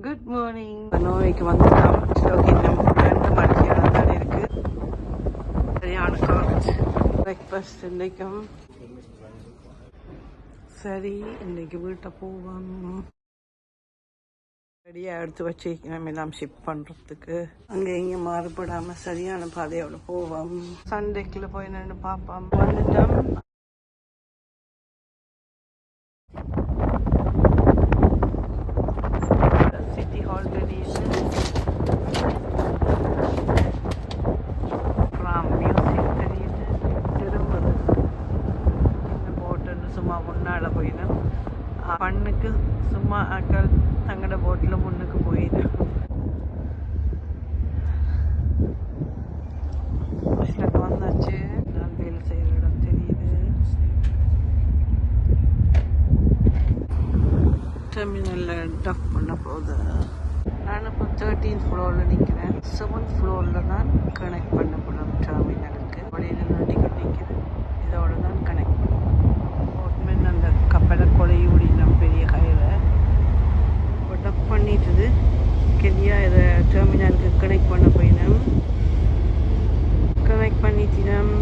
Good morning. நோய்க்கு வந்துட்டோம். Okay, நம்ம 2 மணிக்கு தான் இருக்கு. சரியான காலேஜ் பிரேக்ஃபாஸ்ட் இன்றைக்கும். சரி, இன்றைக்கு வீட்டை போவோம். ரெடியாக எடுத்து வச்சுக்கணும் எல்லாம் ஷிப் பண்ணுறதுக்கு. அங்கே இங்கே மாறுபடாமல் சரியான பாதையோட போவோம். சண்டேக்கில் போய் நின்று பார்ப்போம். வந்துட்டோம். சிட்டி ஹால் தெரியுது. மியூசிக் தெரியுது. திரும்புது இந்த போட்டுன்னு சும்மா முன்னால் போயிடும். பண்ணுக்கு சும்மா அக்கள் தங்கட போட்டில் முன்னுக்கு போயிடும். எனக்கு வந்தாச்சு. நான் வேலை செய்கிற இடம் தெரியுது. டெர்மினலில் டக் பண்ண போகுது. நான் இப்போ 13th ஃப்ளோரில் நிற்கிறேன். 7th ஃப்ளோரில் தான் கனெக்ட் பண்ண போகிறோம் டெர்மினலுக்கு. வழியில் நடிக்க நிற்கிறேன். இதோட தான் கனெக்ட் பண்ணுவோம். போட்மேன் அந்த கப்பலை கொலையூடி நம்ம பெரிய கையில் இப்போ டக் பண்ணிட்டுது. கெதியாக இதை டெர்மினலுக்கு கனெக்ட் பண்ண போயினோம். கனெக்ட் பண்ணிட்டினோம்.